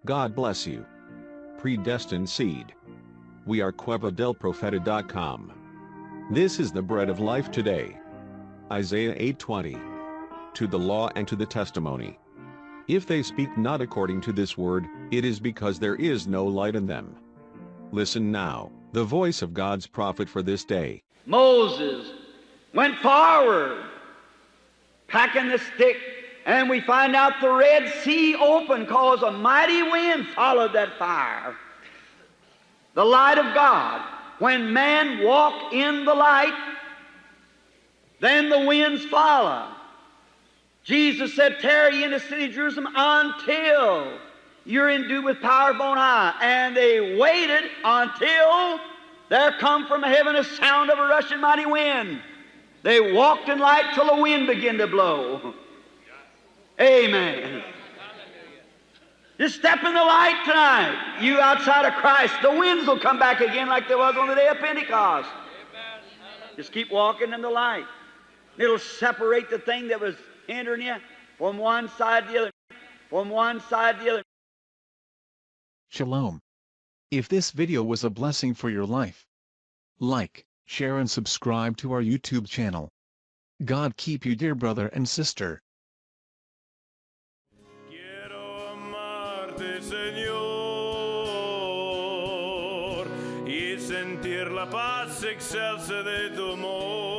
God bless you. Predestined Seed. We are cuevadelprofeta.com. This is the bread of life today. Isaiah 8:20. To the law and to the testimony. If they speak not according to this word, it is because there is no light in them. Listen now, the voice of God's prophet for this day. Moses went forward, packing the stick, and we find out the Red Sea opened because a mighty wind followed that fire. The light of God. When man walk in the light, then the winds follow. Jesus said, Tarry in the city of Jerusalem until you're endued with power from on high. And they waited until there come from heaven a sound of a rushing mighty wind. They walked in light till the wind began to blow. Amen. Just step in the light tonight. You outside of Christ, the winds will come back again like they was on the day of Pentecost. Just keep walking in the light. It'll separate the thing that was hindering you from one side to the other. From one side to the other. Shalom. If this video was a blessing for your life, like, share and subscribe to our YouTube channel. God keep you, dear brother and sister. Quiero amarte, Señor, y sentir la paz excelsa de tu amor.